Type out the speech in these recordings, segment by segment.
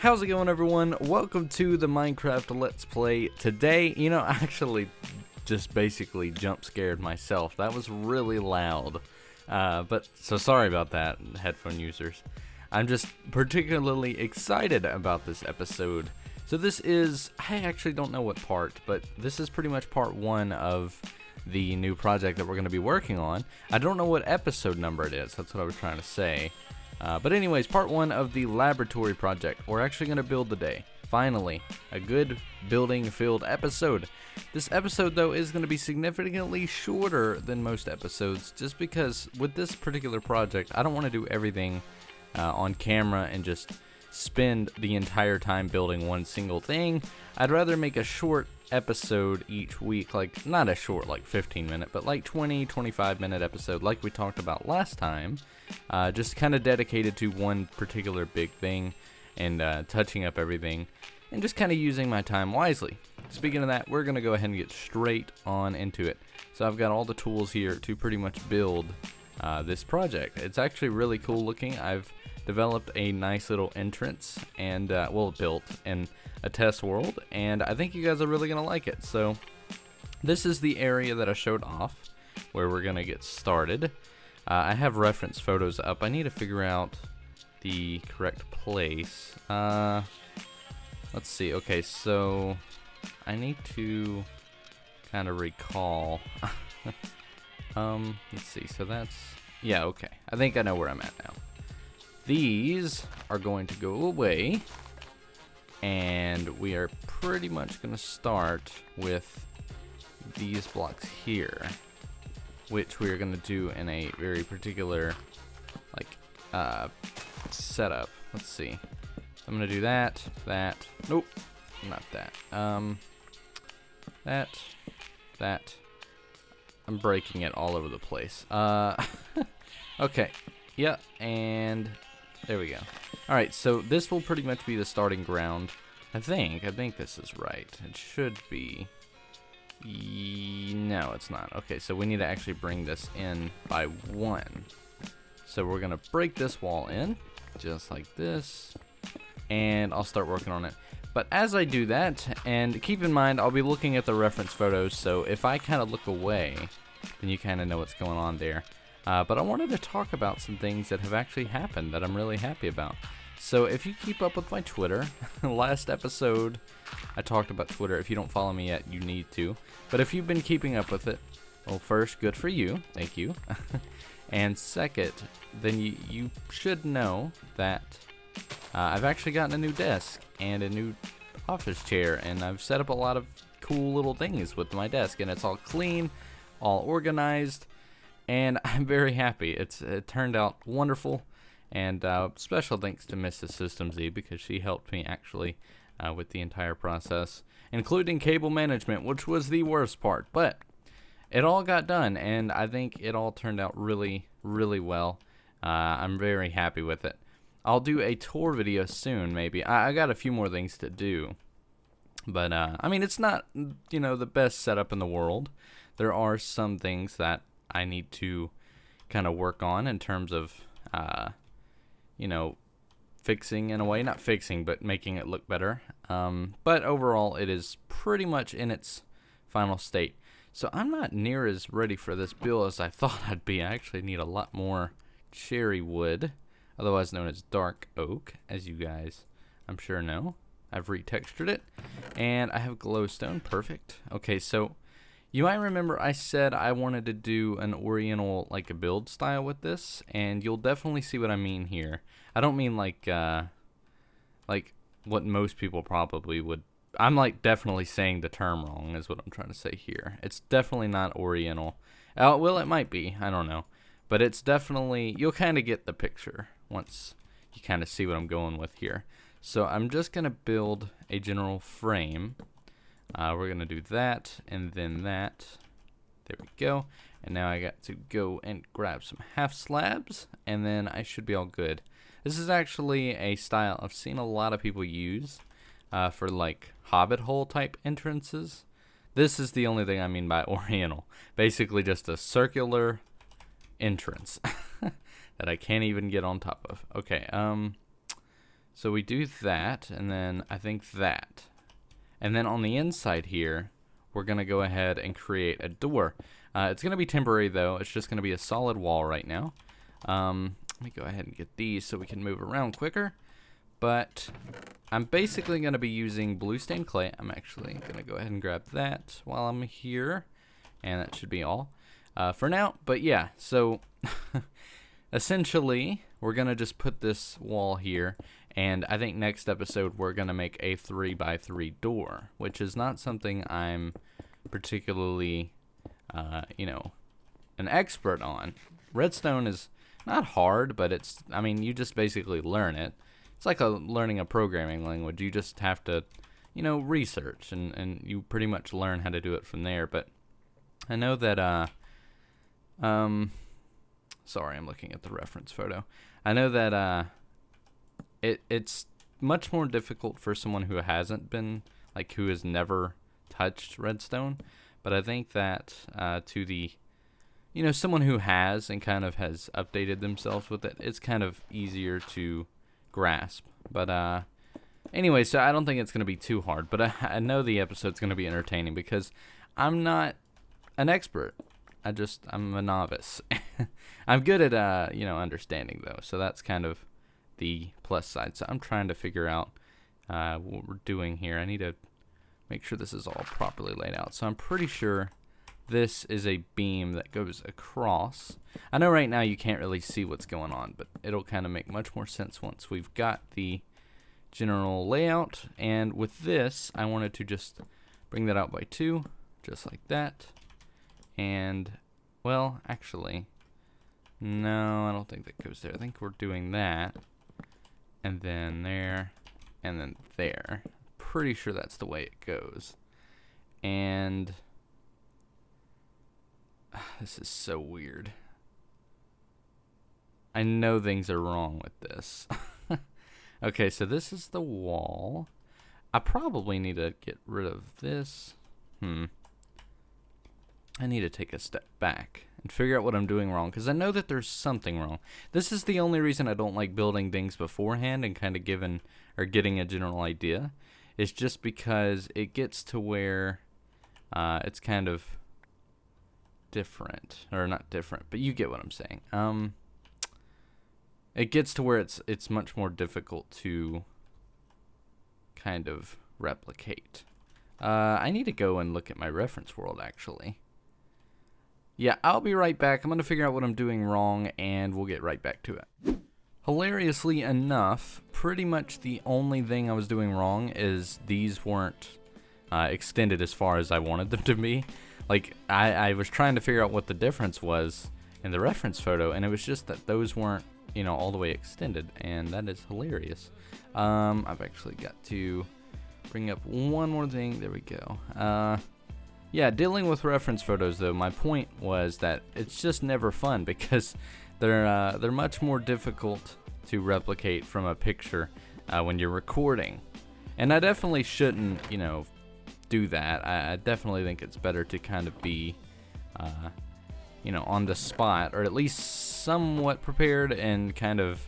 How's it going, everyone? Welcome to the Minecraft Let's Play. Today, I actually just basically jump scared myself. That was really loud. So sorry about that, headphone users. I'm just particularly excited about this episode. So this is, I actually don't know what part, but this is pretty much part one of the new project that we're going to be working on. I don't know what episode number it is. That's what I was trying to say. But anyways, part one of the laboratory project. We're actually going to build today. Finally, a good building-filled episode. This episode, though, is going to be significantly shorter than most episodes, just because with this particular project, I don't want to do everything on camera and just spend the entire time building one single thing. I'd rather make a short episode each week, like not a short like 15-minute, but like 20-25-minute episode like we talked about last time, just kind of dedicated to one particular big thing and touching up everything and just kind of using my time wisely. Speaking of that, we're gonna go ahead and get straight on into it. So I've got all the tools here to pretty much build this project. It's actually really cool looking. I've developed a nice little entrance and built in a test world, and I think you guys are really gonna like it. So this is the area that I showed off where we're gonna get started. I have reference photos up. I need to figure out the correct place. Let's see. Okay, so I need to kind of recall. Let's see. So that's, yeah, okay. I think I know where I'm at now. These are going to go away, and we are pretty much going to start with these blocks here, which we are going to do in a very particular setup. Let's see. I'm going to do that. Nope, not that. That. I'm breaking it all over the place. Okay. Yeah, and there we go. Alright, so this will pretty much be the starting ground. I think this is right. It should be. No, it's not. Okay, so we need to actually bring this in by one. So we're going to break this wall in, just like this, and I'll start working on it. But as I do that, and keep in mind, I'll be looking at the reference photos, so if I kind of look away, then you kind of know what's going on there. But I wanted to talk about some things that have actually happened that I'm really happy about. So if you keep up with my Twitter, last episode I talked about Twitter. If you don't follow me yet, you need to. But if you've been keeping up with it, well, first, good for you. Thank you. And second, then you should know that I've actually gotten a new desk and a new office chair, and I've set up a lot of cool little things with my desk, and it's all clean, all organized. And I'm very happy. It turned out wonderful, and special thanks to Mrs. System Z, because she helped me actually with the entire process, including cable management, which was the worst part. But it all got done, and I think it all turned out really, really well. I'm very happy with it. I'll do a tour video soon, maybe. I got a few more things to do, but I mean, it's not the best setup in the world. There are some things that I need to kind of work on in terms of, fixing in a way. Not fixing, but making it look better. But overall, it is pretty much in its final state. So I'm not near as ready for this build as I thought I'd be. I actually need a lot more cherry wood, otherwise known as dark oak, as you guys, I'm sure, know. I've retextured it, and I have glowstone. Perfect. Okay, so you might remember I said I wanted to do an oriental, like a build style with this, and you'll definitely see what I mean here. I don't mean like what most people probably would. I'm like definitely saying the term wrong is what I'm trying to say here. It's definitely not oriental. Well, it might be. I don't know. But it's definitely, you'll kind of get the picture once you kind of see what I'm going with here. So I'm just going to build a general frame. We're going to do that, and then that. There we go. And now I got to go and grab some half slabs, and then I should be all good. This is actually a style I've seen a lot of people use for like hobbit hole type entrances. This is the only thing I mean by oriental. Basically just a circular entrance that I can't even get on top of. Okay, So we do that, and then I think that. And then on the inside here, we're going to go ahead and create a door. It's going to be temporary, though. It's just going to be a solid wall right now. Let me go ahead and get these so we can move around quicker. But I'm basically going to be using blue stained clay. I'm actually going to go ahead and grab that while I'm here. And that should be all for now. But yeah, so essentially, we're going to just put this wall here. And I think next episode, we're going to make a 3x3 door, which is not something I'm particularly, an expert on. Redstone is not hard, but it's, I mean, you just basically learn it. It's like learning a programming language. You just have to, research, and you pretty much learn how to do it from there. But I know that, sorry, I'm looking at the reference photo. I know that, it's much more difficult for someone who hasn't been, who has never touched redstone. But I think that to the, someone who has and kind of has updated themselves with it, it's kind of easier to grasp. But anyway, so I don't think it's going to be too hard. But I know the episode's going to be entertaining because I'm not an expert. I'm a novice. I'm good at, understanding, though. So that's kind of the plus side. So I'm trying to figure out what we're doing here. I need to make sure this is all properly laid out. So I'm pretty sure this is a beam that goes across. I know right now you can't really see what's going on, but it'll kind of make much more sense once we've got the general layout. And with this, I wanted to just bring that out by 2, just like that. And, well, actually, no, I don't think that goes there. I think we're doing that. And then there, and then there. Pretty sure that's the way it goes. And this is so weird. I know things are wrong with this. Okay, so this is the wall. I probably need to get rid of this. I need to take a step back and figure out what I'm doing wrong, because I know that there's something wrong. This is the only reason I don't like building things beforehand and kind of getting a general idea. It's just because it gets to where it's kind of different, or not different, but you get what I'm saying. It gets to where it's much more difficult to kind of replicate. I need to go and look at my reference world, actually. Yeah, I'll be right back. I'm going to figure out what I'm doing wrong, and we'll get right back to it. Hilariously enough, pretty much the only thing I was doing wrong is these weren't extended as far as I wanted them to be. I was trying to figure out what the difference was in the reference photo, and it was just that those weren't, all the way extended, and that is hilarious. I've actually got to bring up one more thing. There we go. Yeah, dealing with reference photos, though, my point was that it's just never fun because they're much more difficult to replicate from a picture when you're recording. And I definitely shouldn't, do that. I definitely think it's better to kind of be, on the spot, or at least somewhat prepared, and kind of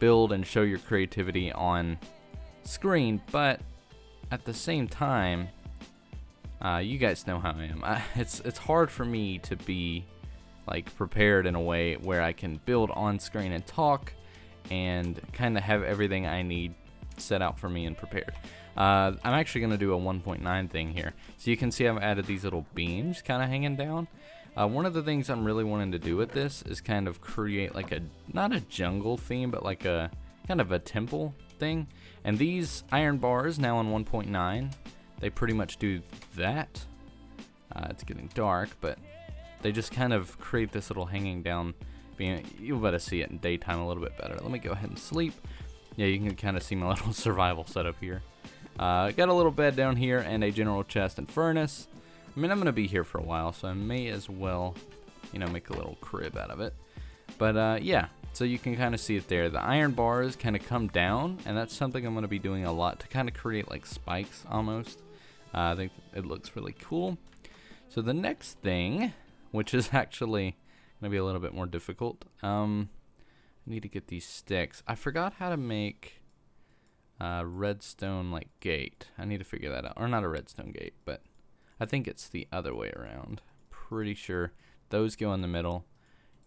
build and show your creativity on screen. But at the same time, you guys know how I am. It's hard for me to be prepared in a way where I can build on screen and talk and kind of have everything I need set out for me and prepared. I'm actually going to do a 1.9 thing here. So you can see I've added these little beams kind of hanging down. One of the things I'm really wanting to do with this is kind of create not a jungle theme, but a kind of a temple thing. And these iron bars now on 1.9, they pretty much do that. It's getting dark, but they just kind of create this little hanging down beam. You'll better see it in daytime a little bit better. Let me go ahead and sleep. Yeah, you can kind of see my little survival setup here. Got a little bed down here and a general chest and furnace. I mean, I'm going to be here for a while, so I may as well, make a little crib out of it. But, yeah, so you can kind of see it there. The iron bars kind of come down, and that's something I'm going to be doing a lot to kind of create, spikes almost. I think it looks really cool. So the next thing, which is actually going to be a little bit more difficult, I need to get these sticks. I forgot how to make redstone like gate. I need to figure that out. Or not a redstone gate, but I think it's the other way around. Pretty sure those go in the middle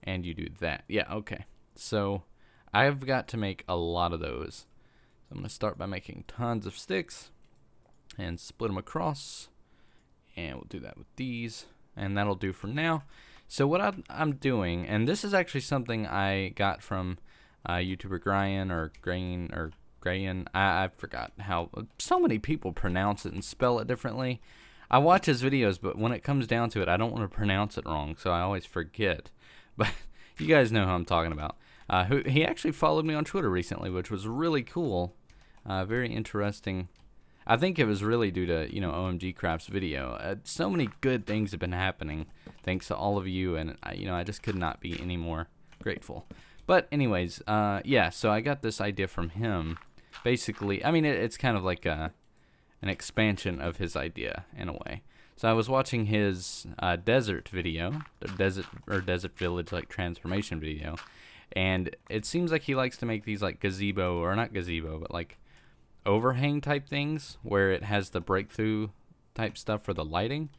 and you do that. Yeah, okay. So I've got to make a lot of those. So I'm going to start by making tons of sticks and split them across. And we'll do that with these. And that'll do for now. So what I'm doing, and this is actually something I got from YouTuber Grayan. I forgot how so many people pronounce it and spell it differently. I watch his videos, but when it comes down to it, I don't want to pronounce it wrong, so I always forget. But you guys know who I'm talking about. He actually followed me on Twitter recently, which was really cool. Very interesting. I think it was really due to, OMG Craft's video. So many good things have been happening thanks to all of you, and I just could not be any more grateful. But anyways, yeah, so I got this idea from him. Basically, I mean, it's kind of like an expansion of his idea in a way. So I was watching his desert video, the desert village like transformation video, and it seems like he likes to make these like gazebo, or not gazebo, but like overhang type things where it has the breakthrough type stuff for the lighting.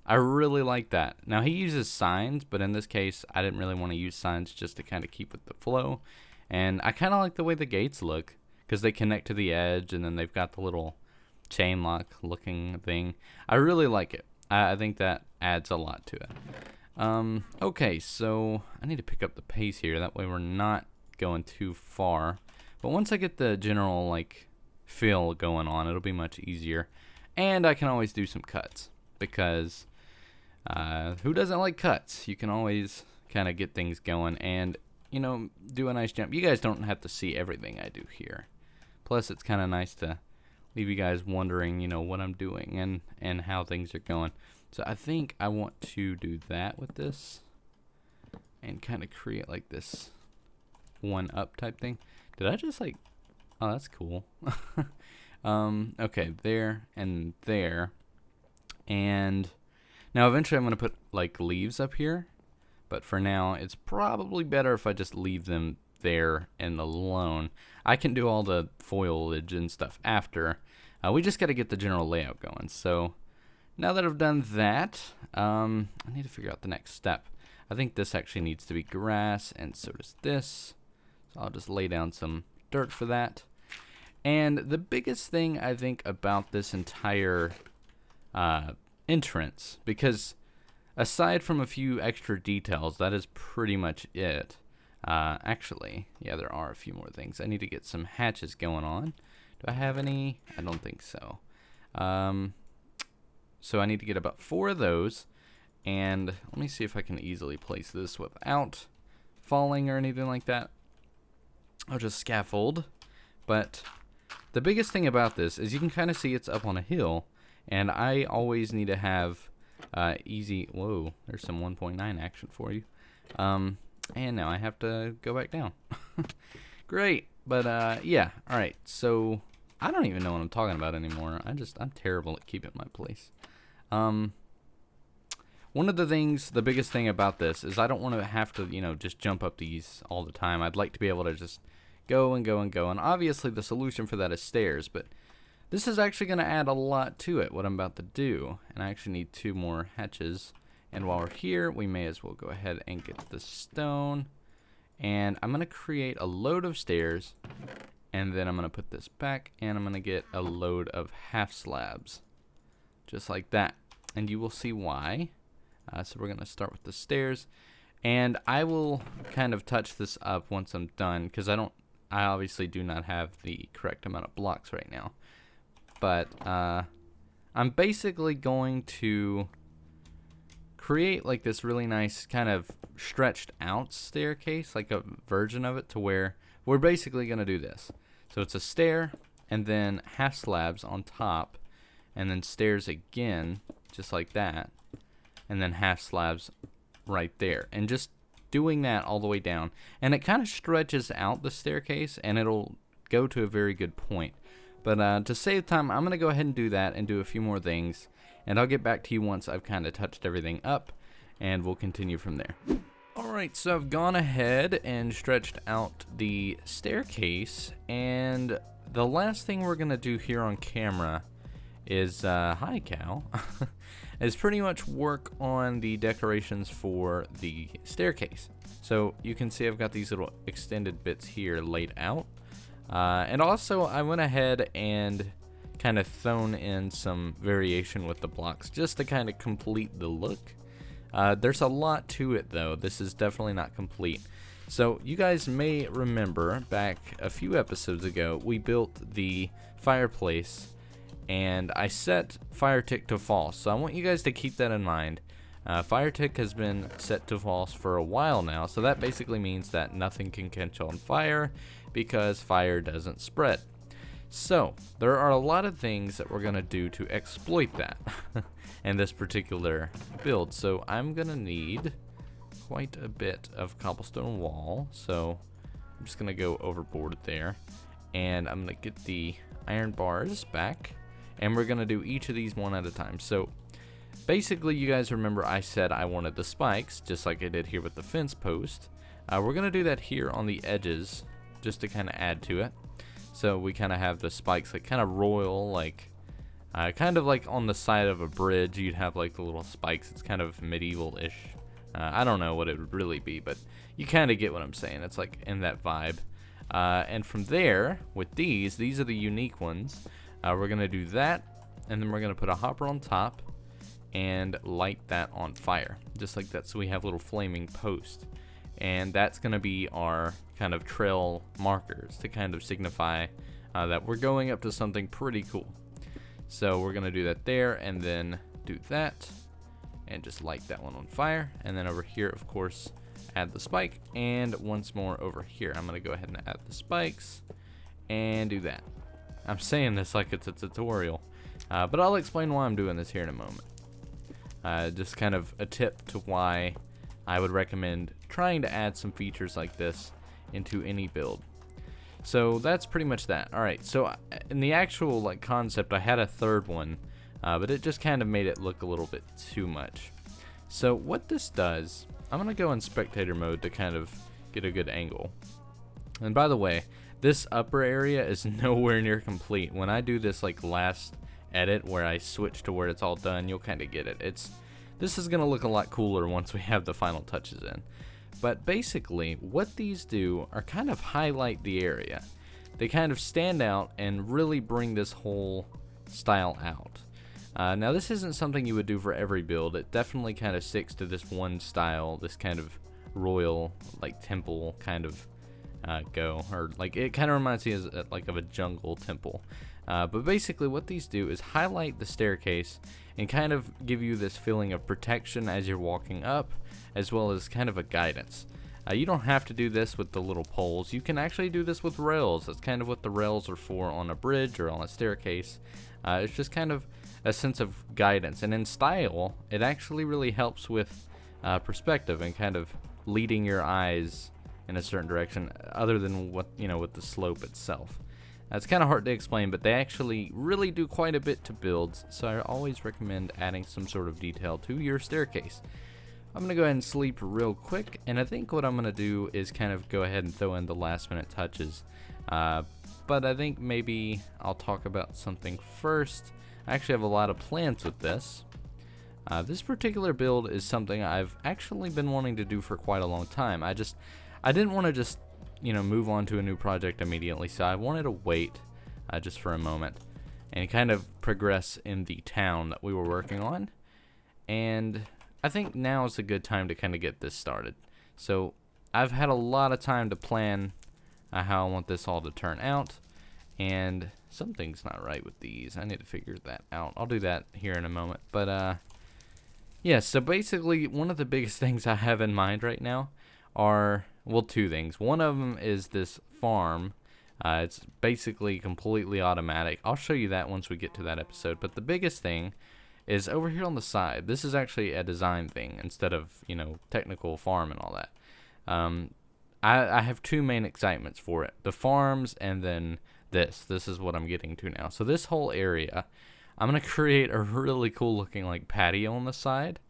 I really like that. Now he uses signs, but in this case I didn't really want to use signs, just to kind of keep with the flow. And I kind of like the way the gates look because they connect to the edge, and then they've got the little chain lock looking thing. I really like it. I think that adds a lot to it. Okay, so I need to pick up the pace here, that way we're not going too far. But once I get the general like feel going on, it'll be much easier. And I can always do some cuts, because who doesn't like cuts? You can always kind of get things going and do a nice jump. You guys don't have to see everything I do here. Plus it's kind of nice to leave you guys wondering what I'm doing and how things are going. So I think I want to do that with this and kind of create like this one up type thing. Did I just like, oh, that's cool. Okay, there and there. And now eventually I'm going to put like leaves up here, but for now it's probably better if I just leave them there and alone. I can do all the foliage and stuff after. We just got to get the general layout going. So now that I've done that, I need to figure out the next step. I think this actually needs to be grass, and so does this. So I'll just lay down some dirt for that. And the biggest thing I think about this entire entrance, because aside from a few extra details, that is pretty much it. Actually, yeah, there are a few more things. I need to get some hatches going on. Do I have any? I don't think so. So I need to get about 4 of those. And let me see if I can easily place this without falling or anything like that. I'll just scaffold. But the biggest thing about this is you can kind of see it's up on a hill. And I always need to have easy... Whoa, there's some 1.9 action for you. And now I have to go back down. Great. But yeah, alright. So I don't even know what I'm talking about anymore. I'm terrible at keeping my place. One of the things, the biggest thing about this is I don't want to have to, just jump up these all the time. I'd like to be able to just go and go and go. And obviously the solution for that is stairs, but this is actually going to add a lot to it, what I'm about to do. And I actually need 2 more hatches. And while we're here, we may as well go ahead and get the stone. And I'm going to create a load of stairs. And then I'm going to put this back. And I'm going to get a load of half slabs. Just like that. And you will see why. So we're going to start with the stairs. And I will kind of touch this up once I'm done. Because I obviously do not have the correct amount of blocks right now. But I'm basically going to create like this really nice kind of stretched out staircase, like a version of it, to where we're basically going to do this. So it's a stair and then half slabs on top and then stairs again, just like that, and then half slabs right there, and just doing that all the way down. And it kind of stretches out the staircase and it'll go to a very good point. But to save time, I'm going to go ahead and do that and do a few more things. And I'll get back to you once I've kind of touched everything up, and we'll continue from there. Alright, so I've gone ahead and stretched out the staircase, and the last thing we're gonna do here on camera is, hi cow, is pretty much work on the decorations for the staircase. So you can see I've got these little extended bits here laid out. And also I went ahead and kind of thrown in some variation with the blocks just to kind of complete the look. There's a lot to it though. This is definitely not complete. So you guys may remember back a few episodes ago, we built the fireplace and I set fire tick to false. So I want you guys to keep that in mind. Fire tick has been set to false for a while now, so that basically means that nothing can catch on fire because fire doesn't spread. So there are a lot of things that we're gonna do to exploit that in this particular build. So I'm gonna need quite a bit of cobblestone wall, so I'm just gonna go overboard there, and I'm gonna get the iron bars back, and we're gonna do each of these one at a time. So basically, you guys remember I said I wanted the spikes, just like I did here with the fence post. We're gonna do that here on the edges, just to kind of add to it. So we kind of have the spikes like kind of royal, like kind of like on the side of a bridge. You'd have like the little spikes. It's kind of medieval-ish. I don't know what it would really be, but you kind of get what I'm saying. It's like in that vibe. And from there, with these are the unique ones. We're gonna do that, and then we're gonna put a hopper on top and light that on fire, just like that. So we have little flaming posts, and that's gonna be our kind of trail markers to kind of signify that we're going up to something pretty cool. So we're gonna do that there, and then do that, and just light that one on fire. And then over here, of course, add the spike, and once more over here. I'm gonna go ahead and add the spikes and do that. I'm saying this like it's a tutorial, but I'll explain why I'm doing this here in a moment. Just kind of a tip to why I would recommend trying to add some features like this into any build. So that's pretty much that. Alright, so in the actual like concept, I had a third one, but it just kind of made it look a little bit too much. So what this does, I'm gonna go in spectator mode to kind of get a good angle. And by the way, this upper area is nowhere near complete. When I do this like last edit where I switch to where it's all done, you'll kind of get it. This is gonna look a lot cooler once we have the final touches in. But basically, what these do are kind of highlight the area. They kind of stand out and really bring this whole style out. Now this isn't something you would do for every build. It definitely kind of sticks to this one style, this kind of royal, like temple kind of go, or like it kind of reminds me of a jungle temple. But basically what these do is highlight the staircase and kind of give you this feeling of protection as you're walking up, as well as kind of a guidance. You don't have to do this with the little poles. You can actually do this with rails. That's kind of what the rails are for on a bridge or on a staircase. It's just kind of a sense of guidance. And in style, it actually really helps with perspective and kind of leading your eyes in a certain direction other than what, with the slope itself. It's kind of hard to explain, but they actually really do quite a bit to builds, so I always recommend adding some sort of detail to your staircase. I'm going to go ahead and sleep real quick, and I think what I'm going to do is kind of go ahead and throw in the last minute touches. But I think maybe I'll talk about something first. I actually have a lot of plans with this. This particular build is something I've actually been wanting to do for quite a long time. I didn't want to just move on to a new project immediately, so I wanted to wait just for a moment and kind of progress in the town that we were working on. And I think now is a good time to kind of get this started. So I've had a lot of time to plan how I want this all to turn out, and something's not right with these. I need to figure that out. I'll do that here in a moment. But yeah, so basically one of the biggest things I have in mind right now are, well, two things. One of them is this farm. It's basically completely automatic. I'll show you that once we get to that episode. But the biggest thing is over here on the side. This is actually a design thing instead of, technical farm and all that. I have two main excitements for it. The farms and then this. This is what I'm getting to now. So this whole area, I'm going to create a really cool looking like patio on the side.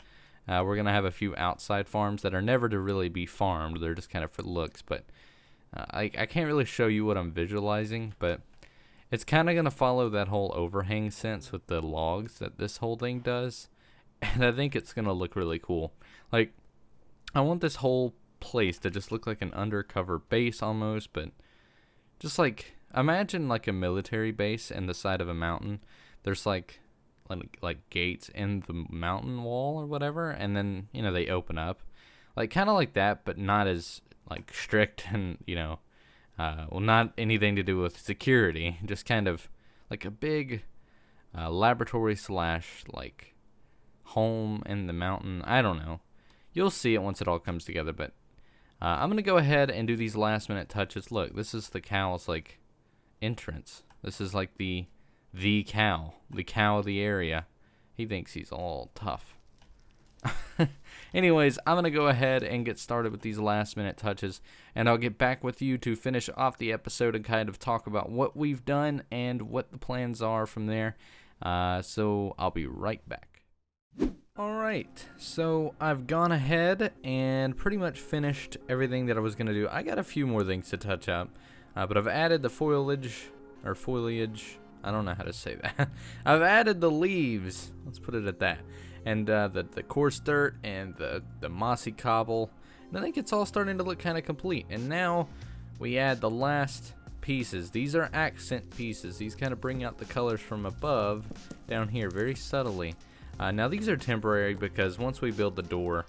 We're going to have a few outside farms that are never to really be farmed. They're just kind of for looks. But I can't really show you what I'm visualizing. But It's kind of going to follow that whole overhang sense with the logs that this whole thing does. And I think it's going to look really cool. Like, I want this whole place to just look like an undercover base almost, but just like, imagine like a military base in the side of a mountain. There's like gates in the mountain wall or whatever, and then, you know, they open up. Like, kind of like that, but not as like strict and, you know, well, not anything to do with security. Just kind of like a big laboratory slash like home in the mountain. I don't know. You'll see it once it all comes together, but I'm going to go ahead and do these last minute touches. Look, this is the cow's like entrance. This is like the cow of the area. He thinks he's all tough. Anyways, I'm going to go ahead and get started with these last minute touches, and I'll get back with you to finish off the episode and kind of talk about what we've done and what the plans are from there. So I'll be right back. Alright, so I've gone ahead and pretty much finished everything that I was going to do. I got a few more things to touch up, but I've added the foliage, I don't know how to say that. I've added the leaves, let's put it at that, and the coarse dirt and the mossy cobble. And I think it's all starting to look kind of complete. And now we add the last pieces. These are accent pieces. These kind of bring out the colors from above down here very subtly. Now these are temporary because once we build the door,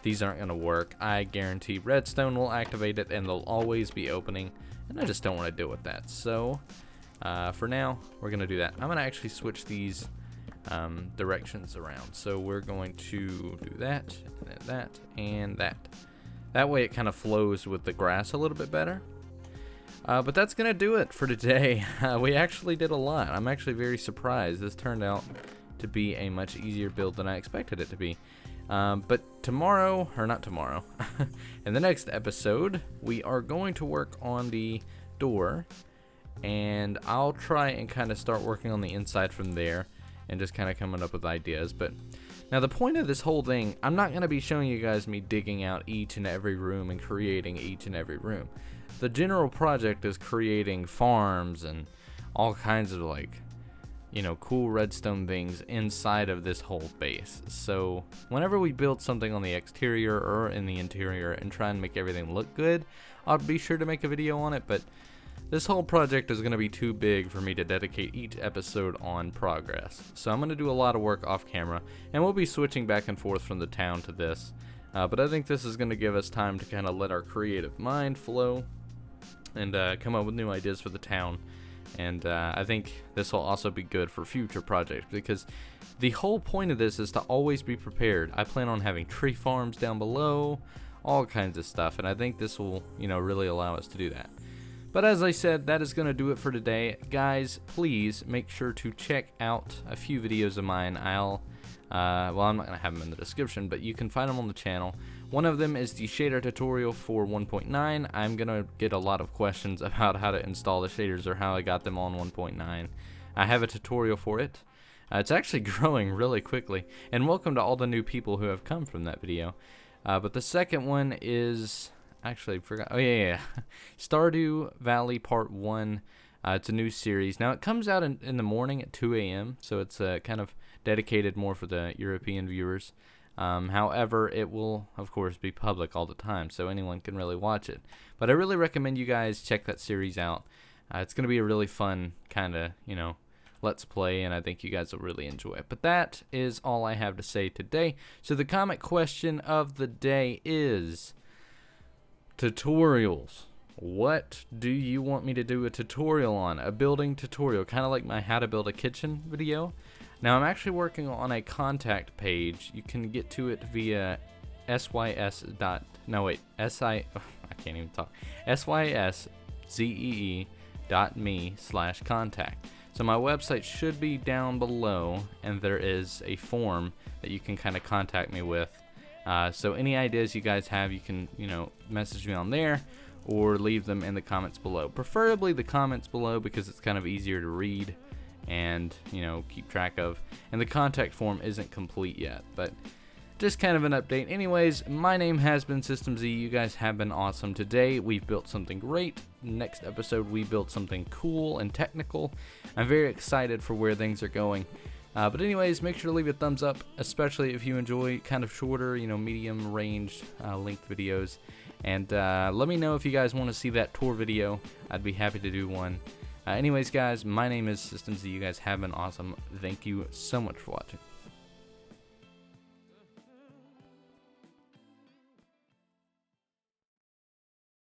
these aren't going to work. I guarantee redstone will activate it and they'll always be opening, and I just don't want to deal with that. So for now, we're going to do that. I'm going to actually switch these directions around. So we're going to do that, and that, and that. That way it kind of flows with the grass a little bit better. But that's going to do it for today. We actually did a lot. I'm actually very surprised. This turned out to be a much easier build than I expected it to be. But tomorrow, or not tomorrow, in the next episode, we are going to work on the door, and I'll try and kind of start working on the inside from there and just kind of coming up with ideas. But now the point of this whole thing, I'm not going to be showing you guys me digging out each and every room and creating each and every room. The general project is creating farms and all kinds of like, you know, cool redstone things inside of this whole base. So whenever we build something on the exterior or in the interior and try and make everything look good, I'll be sure to make a video on it. But this whole project is going to be too big for me to dedicate each episode on progress. So I'm going to do a lot of work off camera, and we'll be switching back and forth from the town to this. But I think this is going to give us time to kind of let our creative mind flow and come up with new ideas for the town. And I think this will also be good for future projects, because the whole point of this is to always be prepared. I plan on having tree farms down below, all kinds of stuff, and I think this will, you know, really allow us to do that. But as I said, that is going to do it for today. Guys, please make sure to check out a few videos of mine. Well, I'm not going to have them in the description, but you can find them on the channel. One of them is the shader tutorial for 1.9. I'm going to get a lot of questions about how to install the shaders or how I got them on 1.9. I have a tutorial for it. It's actually growing really quickly. And welcome to all the new people who have come from that video. But the second one is... Actually, I forgot. Oh, yeah. Stardew Valley Part 1. It's a new series. Now, it comes out in the morning at 2 a.m., so it's kind of dedicated more for the European viewers. However, it will, of course, be public all the time, so anyone can really watch it. But I really recommend you guys check that series out. It's going to be a really fun kind of, you know, let's play, and I think you guys will really enjoy it. But that is all I have to say today. So the comment question of the day is... tutorials. What do you want me to do a tutorial on? A building tutorial, kind of like my how to build a kitchen video. Now I'm actually working on a contact page. You can get to it via syszee.me/contact. So my website should be down below, and there is a form that you can kind of contact me with. So any ideas you guys have, you can, you know, message me on there or leave them in the comments below. Preferably the comments below, because it's kind of easier to read and, you know, keep track of. And the contact form isn't complete yet. But just kind of an update. Anyways, my name has been System Z. You guys have been awesome. Today, we've built something great. Next episode, we built something cool and technical. I'm very excited for where things are going. But anyways, make sure to leave a thumbs up, especially if you enjoy kind of shorter, medium range length videos. And let me know if you guys want to see that tour video. I'd be happy to do one. Anyways, guys, my name is System Z. You guys have been awesome. Thank you so much for watching.